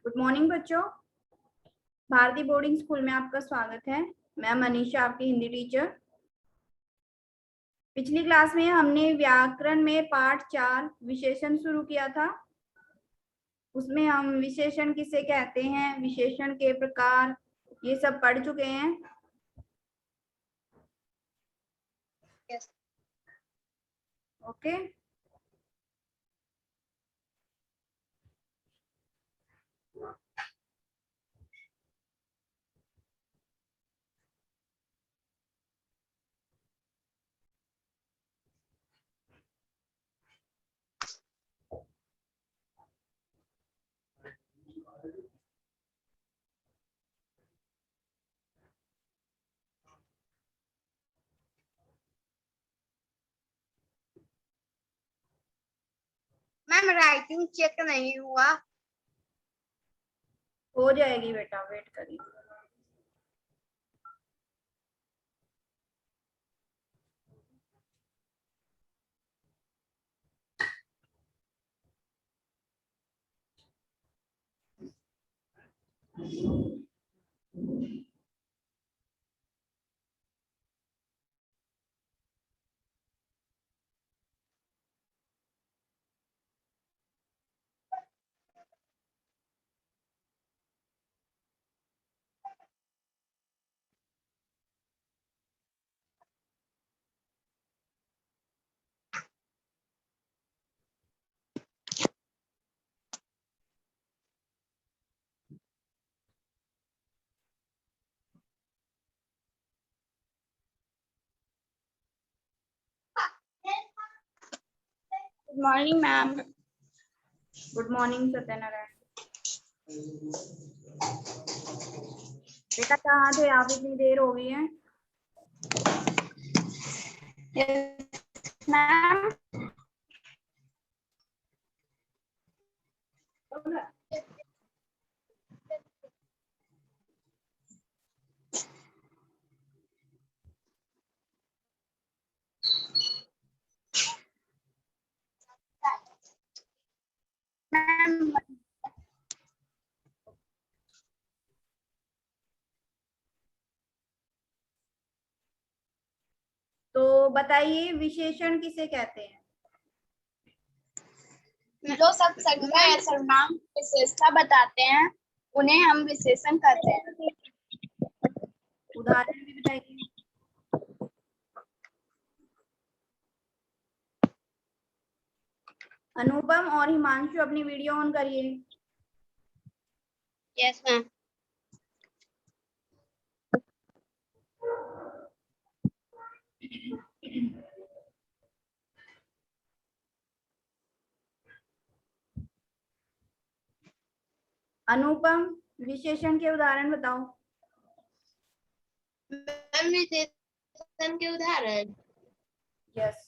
Good morning बच्चों। Bharti boarding school में आपका स्वागत है। मैं मनीषा, आपकी हिंदी टीचर। पिछली क्लास में हमने व्याकरण में पाठ 4 विशेषण शुरू किया था। उसमें हम विशेषण किसे कहते हैं, विशेषण के प्रकार, ये सब पढ़ चुके हैं। ओके। मैम राइटिंग चेक नहीं हुआ। हो जाएगी बेटा, वेट करिए। Good morning ma'am. Good morning Satyanarayan. बेटा कहाँ थे आप, इतनी देर हो गई है। मैम मैम तो बताइए विशेषण किसे कहते हैं। जो सब संज्ञा या सर्वनाम विशेषता बताते हैं उन्हें हम विशेषण कहते हैं। उदाहरण भी बताइए। अनुपम और हिमांशु अपनी वीडियो ऑन करिए। Yes ma'am. अनुपम, विशेषण के उदाहरण बताओ। मैम विशेषण के उदाहरण, यस।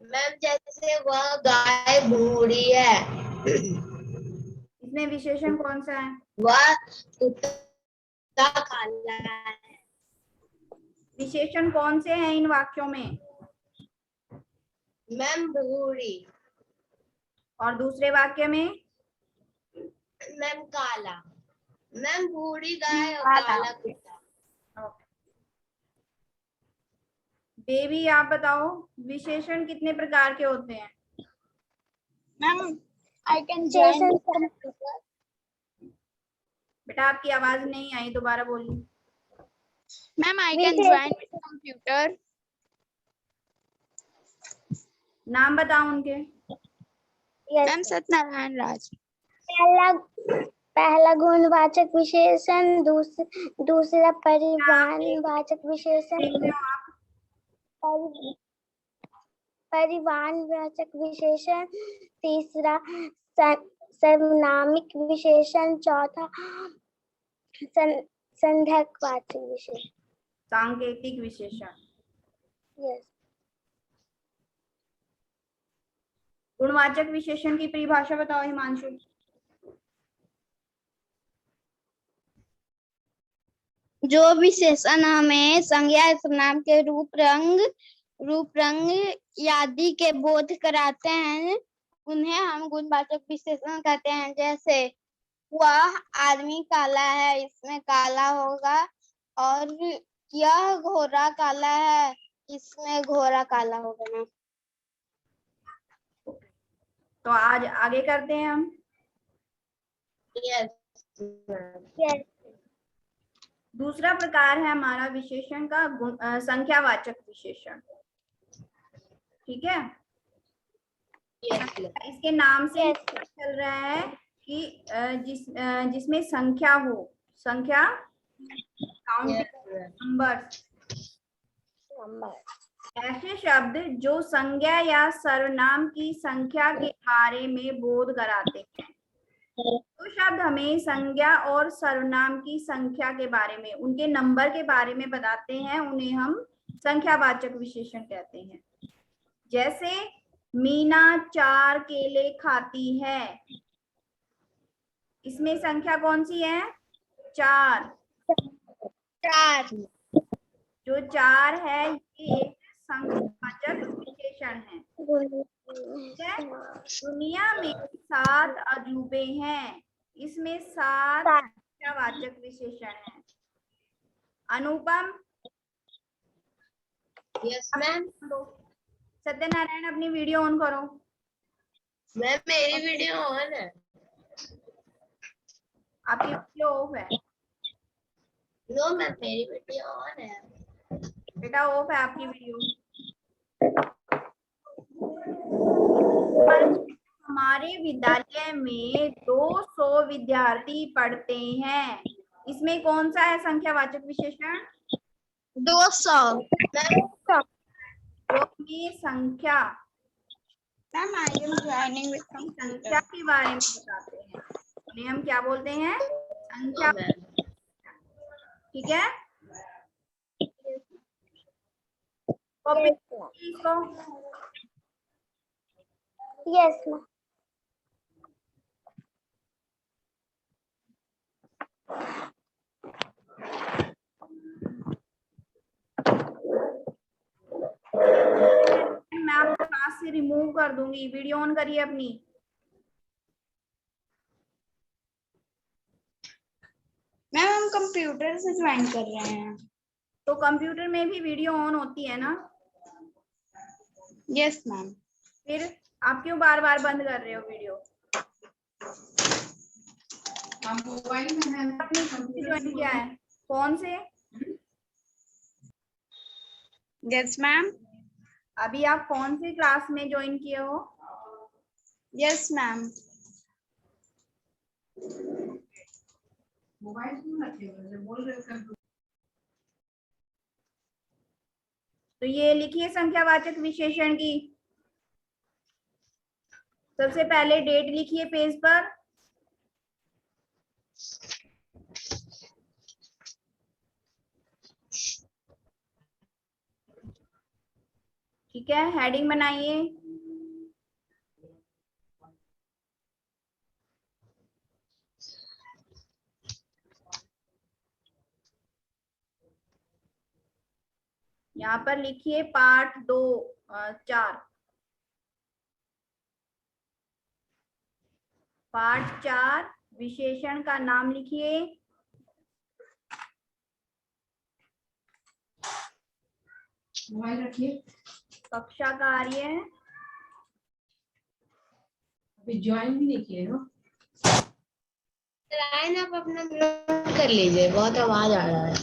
मैम जैसे वह गाय बूढ़ी है, इसमें विशेषण कौन सा है। वह कुत्ता काला है। विशेषण कौन से हैं इन वाक्यों में। मैम बूढ़ी। और दूसरे वाक्य में। मैम काला। मैम बूढ़ी गाय और काला कुत्ता। बेबी आप बताओ, विशेषण कितने प्रकार के होते हैं। Ma'am I can join. बेटा आपकी आवाज नहीं आई, दोबारा बोलिए। Ma'am I can join with computer. नाम बताओ उनके। मैम सत्यनारायण राज। पहला गुणवाचक विशेषण, दूसरा परिमाणवाचक विशेषण, परिमाणवाचक विशेषण, तीसरा सर्वनामिक विशेषण, चौथा संज्ञकवाचक विशेषण। सांकेतिक विशेषण। यस। गुणवाचक विशेषण की परिभाषा बताओ हिमांशु। जो विशेषण हमें संज्ञा या सर्वनाम के रूप रंग आदि के बोध कराते हैं उन्हें हम गुणवाचक विशेषण कहते हैं। जैसे वह आदमी काला है, इसमें काला होगा। और यह घोड़ा काला है, इसमें घोड़ा काला होगा ना। तो आज आगे करते हैं हम। यस। Yes. दूसरा प्रकार है हमारा विशेषण का संख्यावाचक विशेषण। ठीक है, इसके नाम से ही पता चल रहा है कि जिसमें संख्या हो, संख्या नंबर। Number. ऐसे शब्द जो संज्ञा या सर्वनाम की संख्या के बारे में बोध कराते हैं। तो शब्द हमें संज्ञा और सर्वनाम की संख्या के बारे में, उनके नंबर के बारे में बताते हैं, उन्हें हम संख्यावाचक विशेषण कहते हैं। जैसे मीना 4 केले खाती है, इसमें संख्या कौन सी है? 4। जो 4 है ये एक संख्यावाचक विशेषण है। ठीक है? दुनिया में 7 अजूबे हैं, इसमें 7 संख्यावाचक विशेषण है। अनुपम, यस मैम। सत्यनारायण अपनी वीडियो ऑन करो। मैम मेरी वीडियो ऑन है। आपकी वीडियो ऑफ है। नो मैम मेरी वीडियो ऑन है। बेटा ऑफ है आपकी वीडियो। हमारे विद्यालय में 200 विद्यार्थी पढ़ते हैं, इसमें कौन सा है संख्यावाचक विशेषण? 200। जो की संख्या, ma'am I am joining with संख्या के बारे में बताते हैं, उन्हें हम क्या बोलते हैं? संख्या। ठीक है, कॉपी इसको। Yes, ma'am. मैं आपको क्लास से रिमूव कर दूंगी। वीडियो ऑन करिए अपनी। मैम हम कंप्यूटर से ज्वाइन कर रहे हैं। तो कंप्यूटर में भी वीडियो ऑन होती है ना? Yes ma'am. फिर आप क्यों बार बार बंद कर रहे हो वीडियो? हम मोबाइल में हैं। आपने ज्वाइन किया है कौन से? Yes ma'am. अभी आप कौन सी क्लास में ज्वाइन किए हो? Yes ma'am. मोबाइल क्यों रखे हुए हैं? बोल रहे हो कंप्यूटर। तो ये लिखिए संख्यावाचक विशेषण की। सबसे पहले डेट लिखिए पेज पर। ठीक है, हेडिंग बनाइए। यहाँ पर लिखिए पाठ 2 4। पाठ 4 विशेषण का नाम लिखिए। मोबाइल रखिए। कक्षा कार्य। अभी ज्वाइन भी नहीं किए हो। लाइन आप अपना म्यूट कर लीजिए, बहुत आवाज आ रहा है।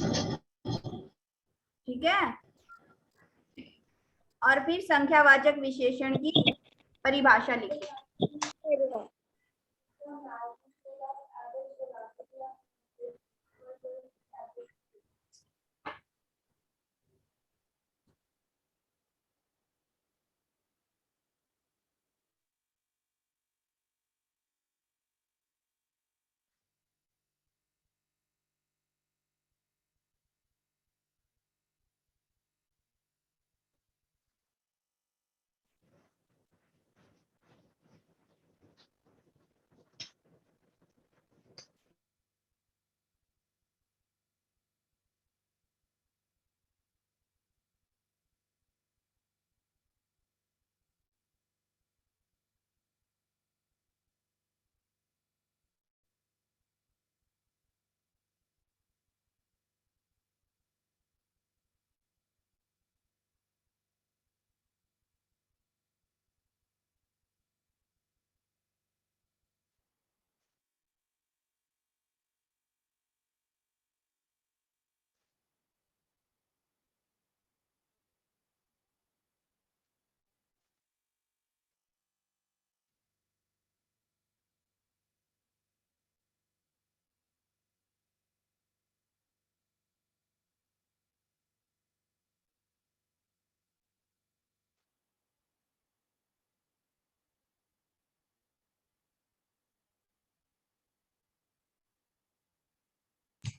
ठीक है, और फिर संख्यावाचक विशेषण की परिभाषा लिखिए।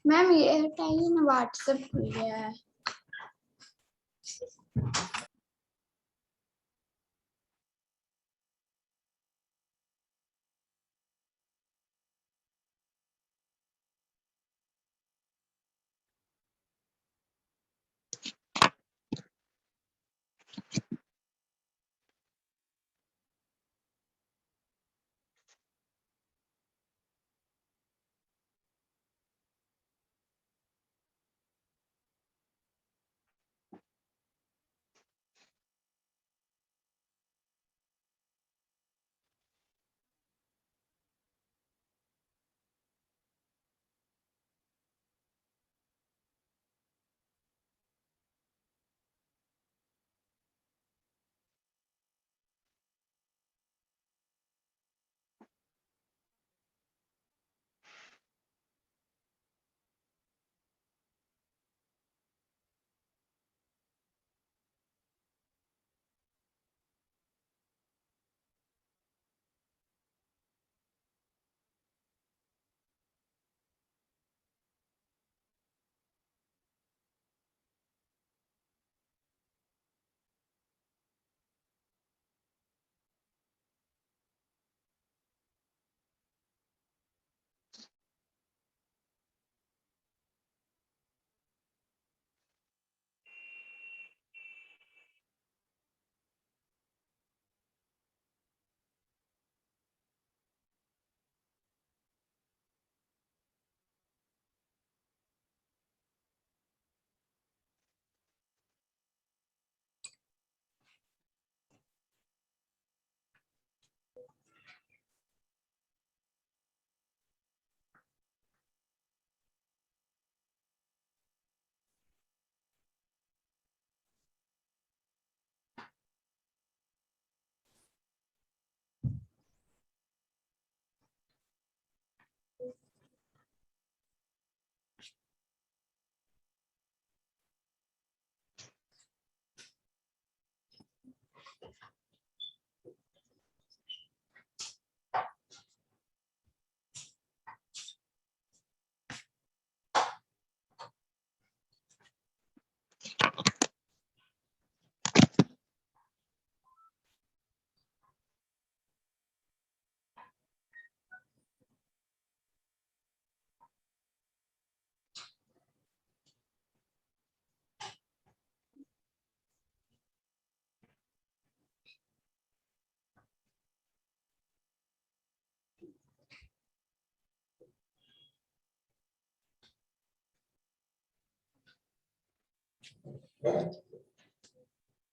मैम ये हटाइए ना, व्हाट्सएप खुल गया है।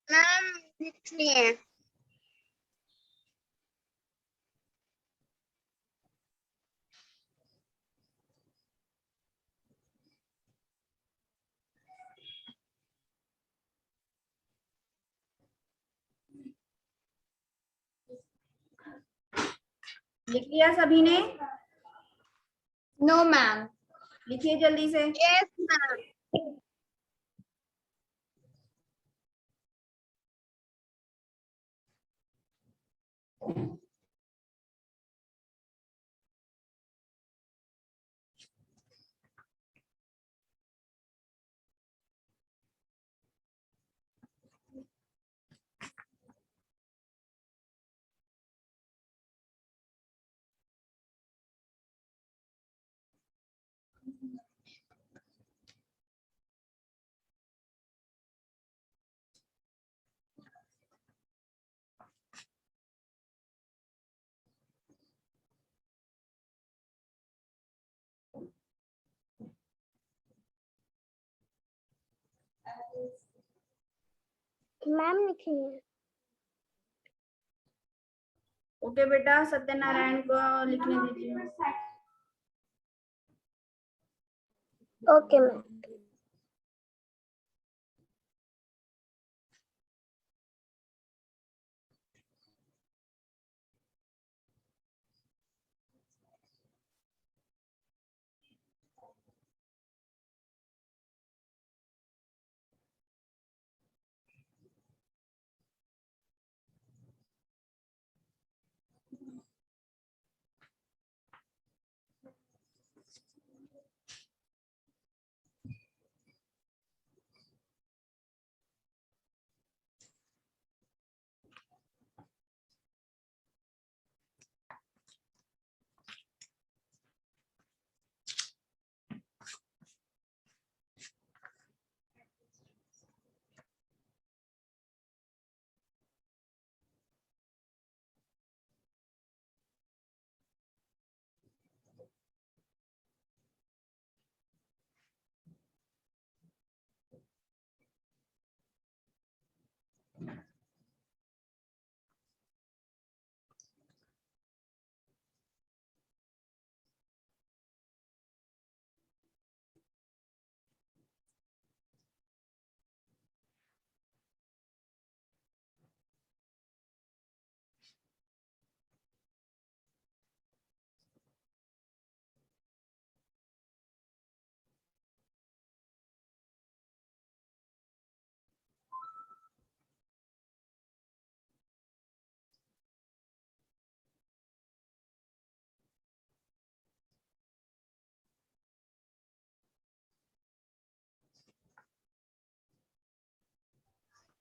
मैम लिख लिए। लिख लिया सभी ने? No ma'am. लिखिए जल्दी से। Yes ma'am. मैम लिखिए। ओके बेटा, सत्यनारायण को लिखने दीजिए। Okay ma'am.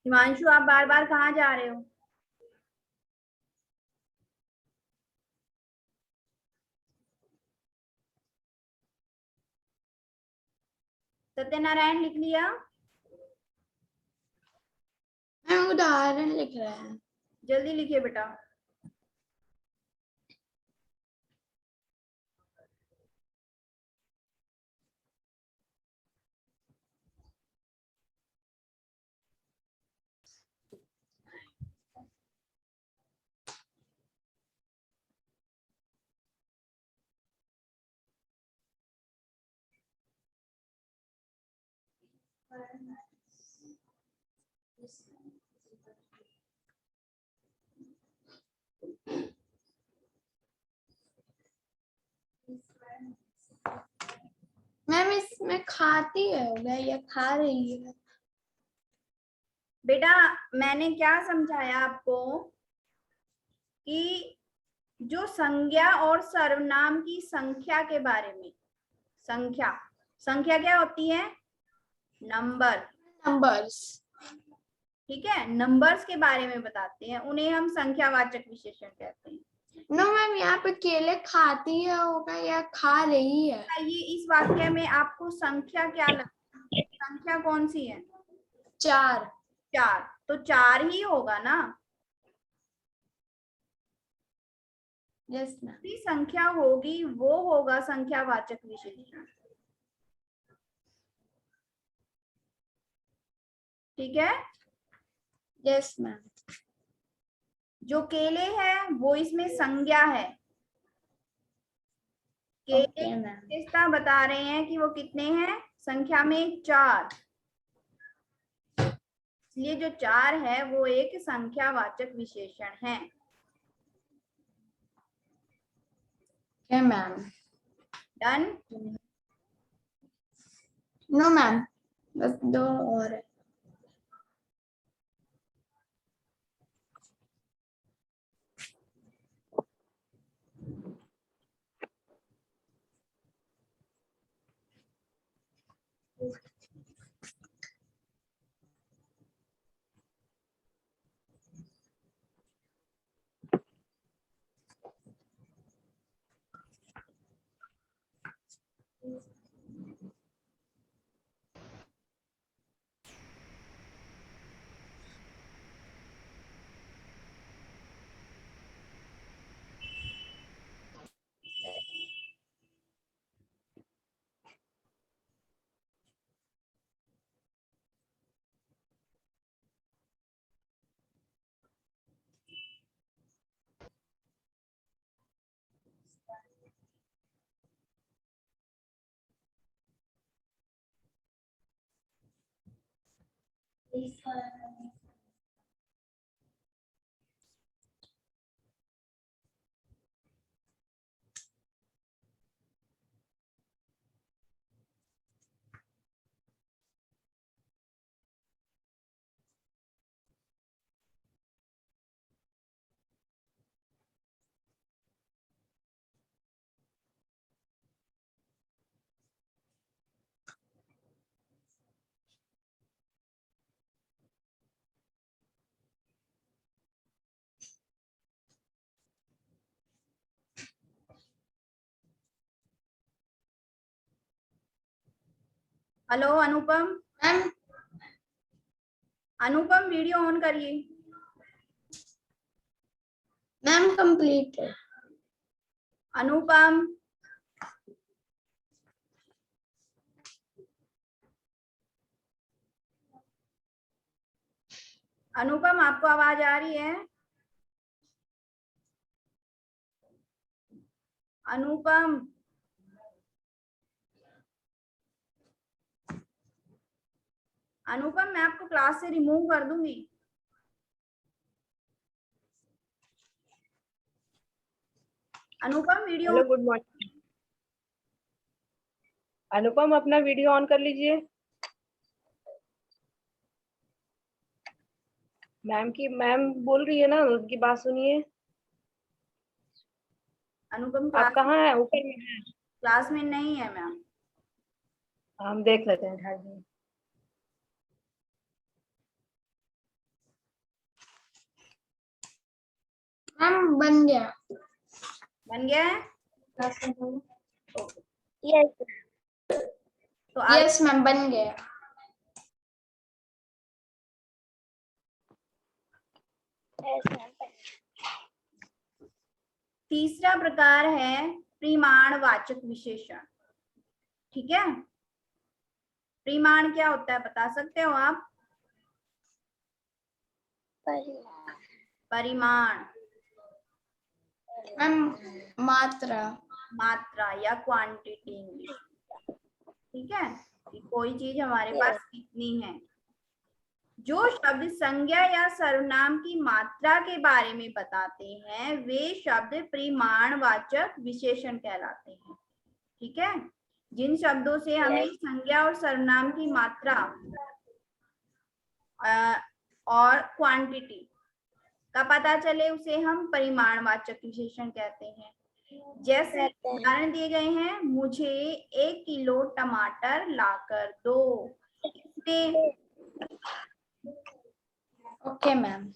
हिमांशु, आप बार बार कहाँ जा रहे हो? सत्यनारायण लिख लिया? मैम उदाहरण लिख रहे हैं। जल्दी लिखिए बेटा। मैम इसमें खाती है या खा रही है? बेटा मैंने क्या समझाया आपको कि जो संज्ञा और सर्वनाम की संख्या के बारे में, संख्या संख्या क्या होती है? नंबर। नंबर्स। ठीक है, नंबर्स के बारे में बताते हैं, उन्हें हम संख्यावाचक विशेषण कहते हैं। नो मैम, यहाँ पे केले खाती है होगा या खा रही है? ये इस वाक्य में आपको संख्या क्या लगता है? संख्या कौन सी है? 4। 4, तो 4 ही होगा ना। Yes ma'am. जितनी संख्या होगी वो होगा संख्यावाचक विशेषण। ठीक है। Yes ma'am. जो केले है वो इसमें संज्ञा है। केले ओके मैम। विशेषता बता रहे हैं कि वो कितने हैं संख्या में? 4। इसलिए जो 4 है वो एक संख्यावाचक विशेषण है। Okay ma'am. Done. No ma'am, बस 2 और है। Hello Anupam. Ma'am Anupam video on करिए। मैम कंप्लीट है। अनुपम। अनुपम आपको आवाज आ रही है? अनुपम। अनुपम मैं आपको क्लास से रिमूव कर दूंगी। Anupam video. Hello, good morning. Anupam अपना वीडियो ऑन कर लीजिए। मैम बोल रही है ना, उनकी बात सुनिए। अनुपम आप कहाँ हैं? ऊपर में हैं? क्लास में नहीं है मैम। हम देख लेते हैं। हाँ जी। मैम बन गया। बन गया है? यस तो आगे यस मैम बन गया। तीसरा प्रकार है परिमाणवाचक विशेषण। ठीक है, परिमाण क्या होता है बता सकते हो आप? परिमाण मैम मात्रा। मात्रा या क्वांटिटी इंग्लिश। ठीक है, कि कोई चीज हमारे पास कितनी है। जो शब्द संज्ञा या सर्वनाम की मात्रा के बारे में बताते हैं वे शब्द परिमाणवाचक विशेषण कहलाते हैं। ठीक है, जिन शब्दों से हमें संज्ञा और सर्वनाम की मात्रा और क्वांटिटी का पता चले उसे हम परिमाणवाचक विशेषण कहते हैं। जैसे उदाहरण दिए गए हैं, मुझे 1 किलो टमाटर लाकर दो। Okay ma'am.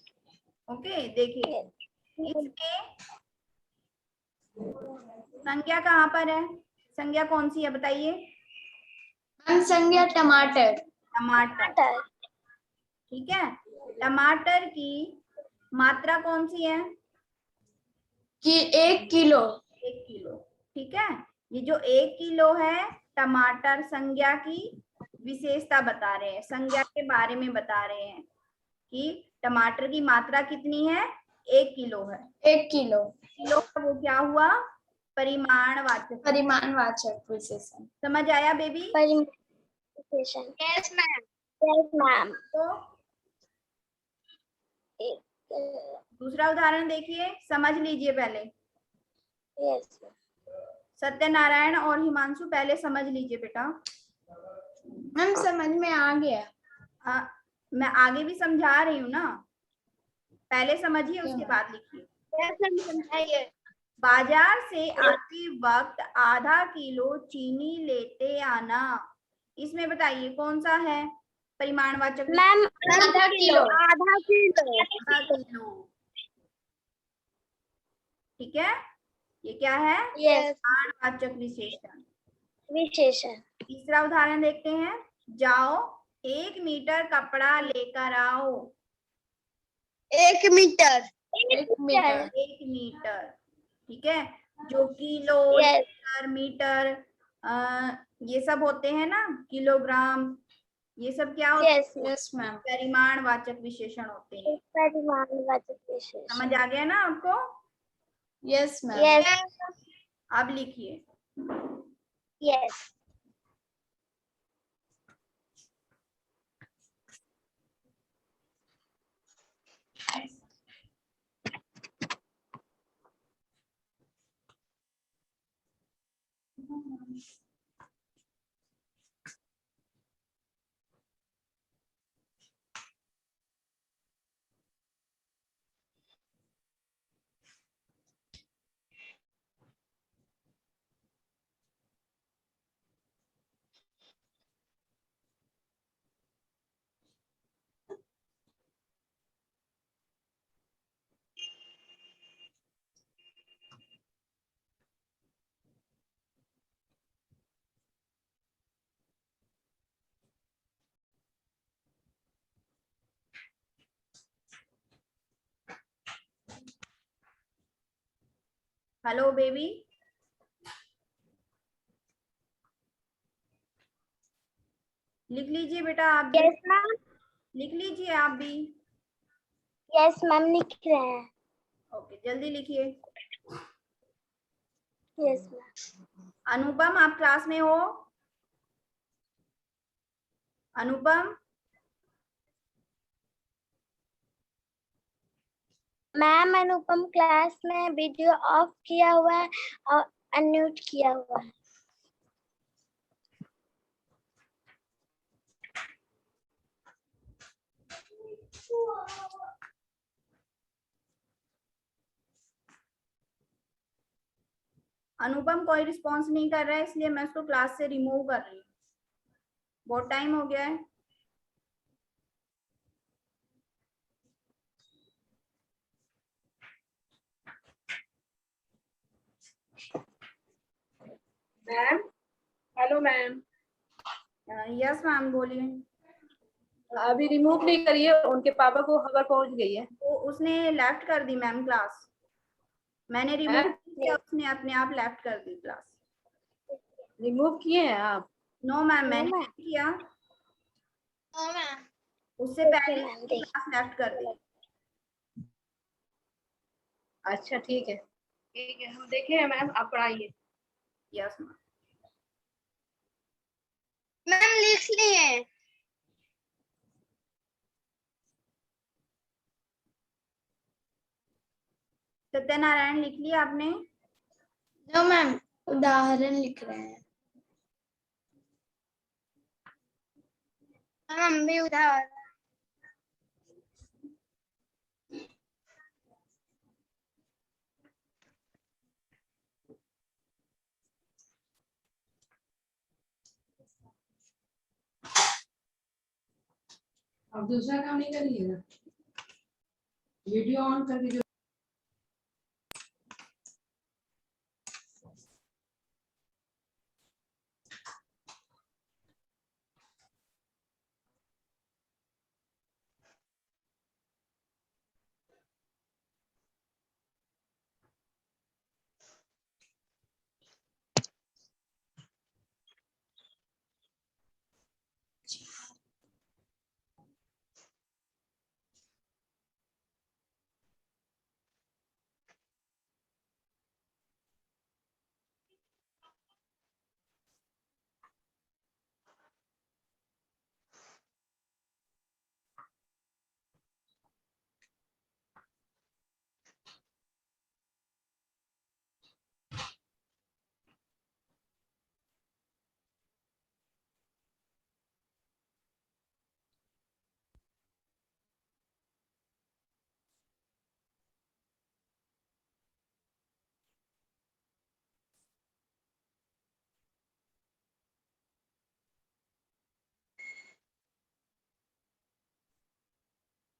ओके, देखिए इसके संज्ञा कहाँ पर है? संज्ञा कौन सी है बताइए? मैम संज्ञा टमाटर। टमाटर। ठीक है, टमाटर की मात्रा कौन सी है? कि 1 किलो। 1 किलो। ठीक है, ये जो 1 किलो है टमाटर संज्ञा की विशेषता बता रहे हैं, संज्ञा के बारे में बता रहे हैं कि टमाटर की मात्रा कितनी है? 1 किलो है। 1 किलो। किलो का वो क्या हुआ? परिमाणवाचक। परिमाणवाचक विशेषण। समझ आया baby? Yes ma'am. Yes ma'am. तो दूसरा उदाहरण देखिए, समझ लीजिए पहले। यस सत्यनारायण और हिमांशु पहले समझ लीजिए बेटा। मैम समझ में आ गया। मैं आगे भी समझा रही हूँ ना, पहले समझिए उसके बाद लिखिए। बाजार से आते वक्त आधा किलो चीनी लेते आना। इसमें बताइए कौन सा है परिमाणवाचक? मैम आधा किलो। आधा किलो। आधा किलो। ठीक है, ये क्या है? यस परिमाणवाचक विशेषण। विशेषण। तीसरा उदाहरण देखते हैं, जाओ 1 मीटर कपड़ा लेकर आओ। 1 मीटर। 1 मीटर। 1 मीटर। ठीक है, जो किलो मीटर ये सब होते हैं ना, किलोग्राम, ये सब क्या होते हैं? Yes ma'am. परिमाणवाचक विशेषण होते हैं। परिमाणवाचक विशेषण। समझ आ गया ना आपको? Yes ma'am. यस अब लिखिए। यस हेलो बेबी, लिख लीजिए बेटा आप भी। Yes ma'am. लिख लीजिए आप भी। यस मैम लिख रहे हैं। ओके, जल्दी लिखिए। Yes ma'am. अनुपम आप क्लास में हो? अनुपम? मैम अनुपम क्लास में वीडियो ऑफ किया हुआ है और अनम्यूट किया हुआ है। अनुपम कोई रिस्पॉन्स नहीं कर रहा है, इसलिए मैं उसको क्लास से रिमूव कर रही हूँ। बहुत टाइम हो गया है। Hello ma'am. यस मैम बोलिए। अभी रिमूव नहीं करिए, उनके पापा को खबर पहुंच गई है। वो उसने लेफ्ट कर दी मैम क्लास, मैंने रिमूव किया, उसने अपने आप लेफ्ट कर दी क्लास। रिमूव किए हैं आप? नो मैम मैंने नहीं किया, हाँ मैम। उससे पहले क्लास लेफ्ट कर दी। अच्छा ठीक है हम देखे हैं मैम, आप पढ़ाइए। Yes ma'am. मैम लिख लिए। सत्यनारायण लिख लिया आपने? नो मैम, उदाहरण लिख रहे हैं। हम भी उदाहरण। अब दूसरा काम नहीं करिएगा, वीडियो ऑन करके जो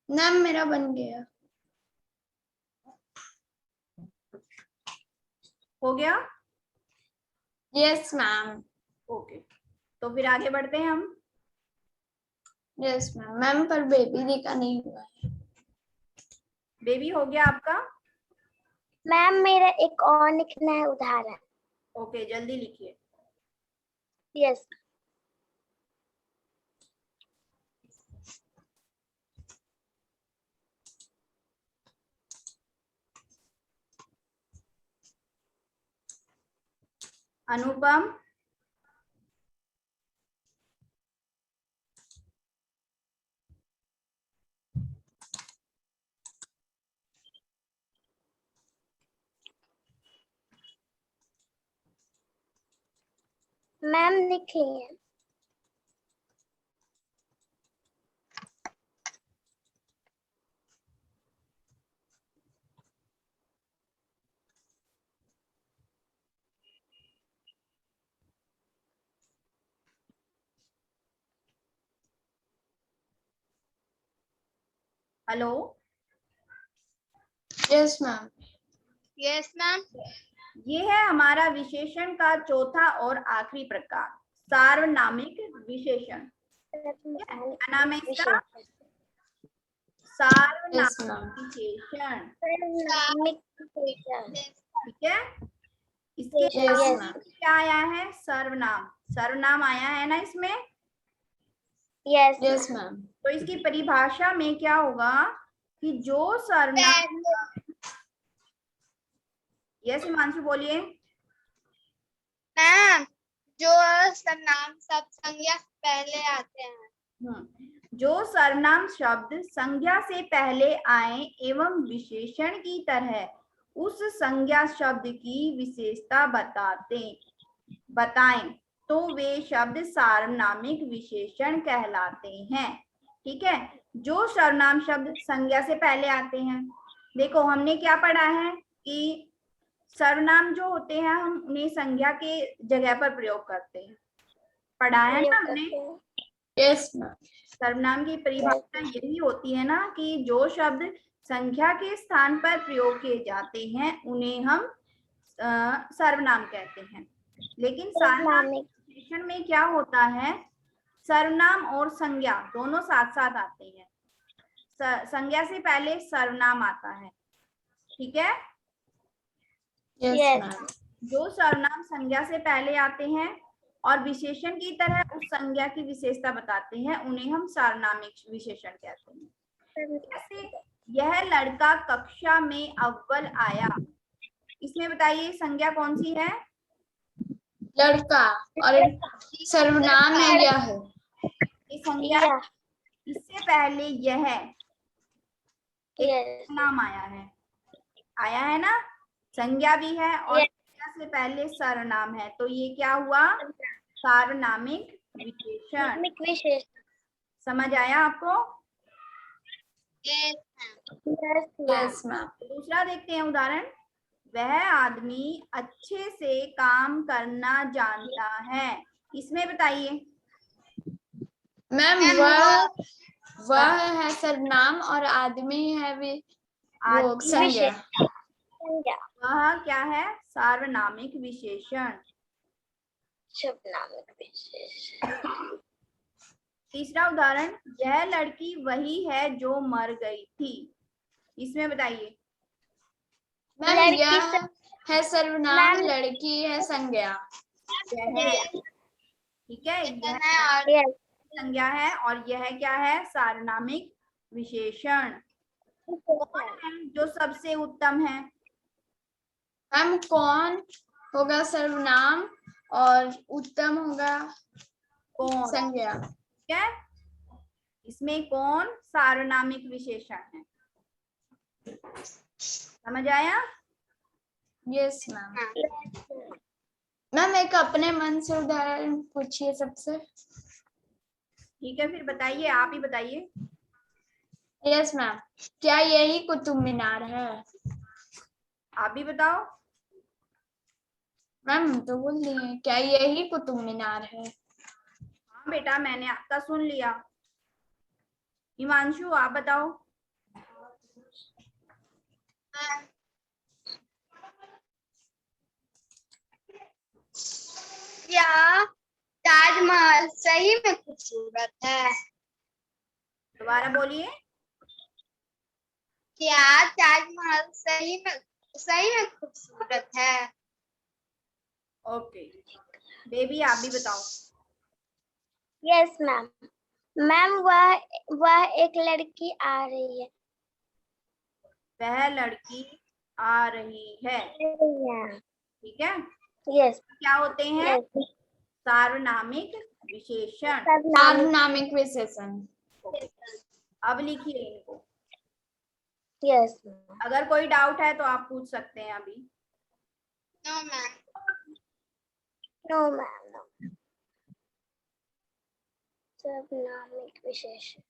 मैम मेरा बन गया। हो गया? Yes ma'am. ओके, तो फिर आगे बढ़ते हैं हम। Yes ma'am. मैम पर बेबी दी का नहीं हुआ है। बेबी हो गया आपका? मैम मेरा एक और लिखना है उदाहरण। ओके जल्दी लिखिए। यस। अनुपम, मैम लिख लिए। Hello. Yes ma'am. Yes ma'am. ये है हमारा विशेषण का चौथा और आखिरी प्रकार, सार्वनामिक विशेषण। क्या नाम है इसका? यस सार्वनामिक मैम। विशेषण। यस ठीक है, इसके यस बाद मैम। क्या आया है? सर्वनाम। सर्वनाम आया है ना इसमें? Yes ma'am. तो इसकी परिभाषा में क्या होगा कि जो सर्वनाम, यस हिमांशु बोलिए। मैम जो सर्वनाम सब संज्ञा से पहले आते हैं। जो सर्वनाम शब्द संज्ञा से पहले आए एवं विशेषण की तरह उस संज्ञा शब्द की विशेषता बताएं तो वे शब्द सार्वनामिक विशेषण कहलाते हैं। ठीक है, जो सर्वनाम शब्द संज्ञा से पहले आते हैं, देखो हमने क्या पढ़ा है कि सर्वनाम जो होते हैं हम उन्हें संज्ञा के जगह पर प्रयोग करते हैं, पढ़ा है ना हमने? Yes ma'am. सर्वनाम की परिभाषा यही होती है ना कि जो शब्द संख्या के स्थान पर प्रयोग किए जाते हैं उन्हें हम सर्वनाम कहते हैं। लेकिन सार्वनामिक विशेषण में क्या होता है, सर्वनाम और संज्ञा दोनों साथ साथ आते हैं। संज्ञा से पहले सर्वनाम आता है, ठीक है। Yes ma'am. जो सर्वनाम संज्ञा से पहले आते हैं और विशेषण की तरह उस संज्ञा की विशेषता बताते हैं, उन्हें हम सार्वनामिक विशेषण कहते हैं। जैसे यह लड़का कक्षा में अव्वल आया, इसमें बताइए संज्ञा कौन सी है? लड़का, और सर्वनाम है यह। ये संज्ञा, इससे पहले यह एक नाम आया है ना, संज्ञा भी है और संज्ञा से पहले सर्वनाम है, तो ये क्या हुआ, सार्वनामिक विशेषण। समझ आया आपको? Yes ma'am. दूसरा देखते हैं उदाहरण। वह आदमी अच्छे से काम करना जानता है, इसमें बताइए। मैम वह है सर्वनाम और आदमी है वो संज्ञा। वह क्या है, सार्वनामिक विशेषण। तीसरा उदाहरण, यह लड़की वही है जो मर गई थी, इसमें बताइए। मैम यह है सर्वनाम, लड़की है संज्ञा। ठीक है, यह संज्ञा है और यह क्या है, सार्वनामिक विशेषण। कौन है जो सबसे उत्तम है? मैम कौन होगा सर्वनाम और उत्तम होगा कौन, संज्ञा। ठीक है। इसमें कौन सार्वनामिक विशेषण है, समझ आया? Yes ma'am. मैम एक अपने मन से उदाहरण पूछिए सबसे। ठीक है, फिर बताइए, आप ही बताइए। Yes ma'am. क्या यही कुतुब मीनार है? आप भी बताओ। मैम तो बोल दिए, क्या यही कुतुब मीनार है? हाँ बेटा, मैंने आपका सुन लिया। हिमांशु आप बताओ। क्या ताजमहल सही में खूबसूरत है? दोबारा बोलिए। क्या ताजमहल सही में खूबसूरत है? ओके बेबी, आप भी बताओ। Yes ma'am. मैम वह एक लड़की आ रही है। वह लड़की आ रही है, ठीक है। यस। क्या होते हैं, सार्वनामिक विशेषण। सार्वनामिक विशेषण। अब लिखिए इनको। यस। अगर कोई डाउट है तो आप पूछ सकते हैं अभी। No ma'am. No ma'am. सार्वनामिक विशेषण।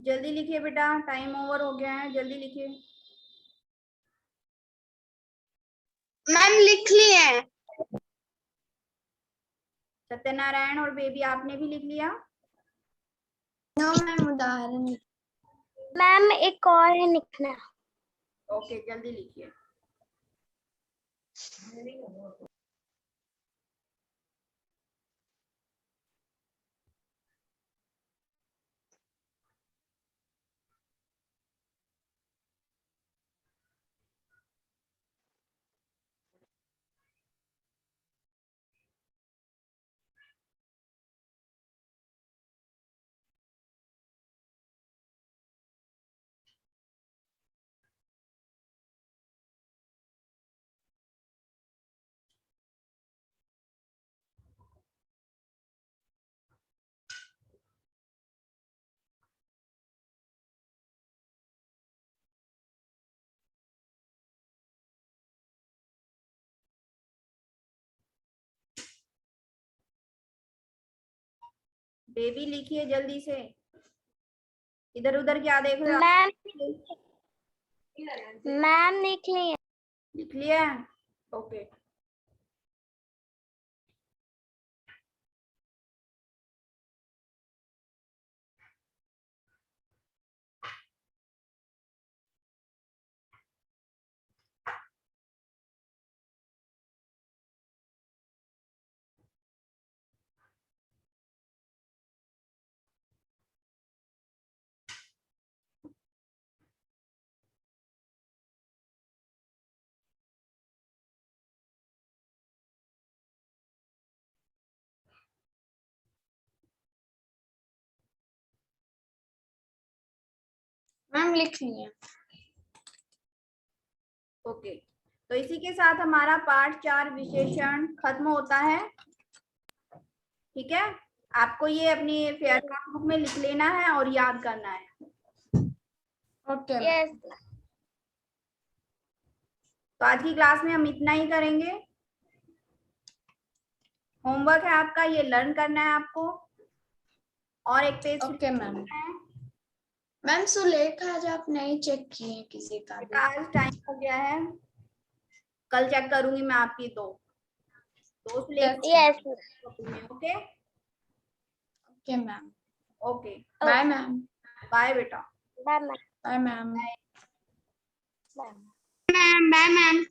जल्दी लिखिए बेटा, टाइम ओवर हो गया है, जल्दी लिखिए। मैम लिख लिए। सत्यनारायण और बेबी आपने भी लिख लिया? नो मैम, उदाहरण मैम एक और है लिखना। ओके, जल्दी लिखिए। बेबी लिखिए जल्दी से, इधर उधर क्या देख रहे हो? मैम लिख लिए। लिख लिया? ओके। मैम लिख लिए। ओके, तो इसी के साथ हमारा पार्ट 4 विशेषण खत्म होता है। ठीक है, आपको ये अपनी फेयर क्लास बुक में लिख लेना है और याद करना है। ओके। यस। तो आज की क्लास में हम इतना ही करेंगे। होमवर्क है आपका, ये लर्न करना है आपको, और एक पेज ओके मैम। मैम सुलेख आज आप नहीं चेक किए किसी का भी? आज टाइम हो गया है, कल चेक करूंगी मैं आपकी दो सुलेख। Yes. Okay okay ma'am. Okay, bye ma'am. Bye बेटा। Bye ma'am. Bye ma'am. Bye ma'am.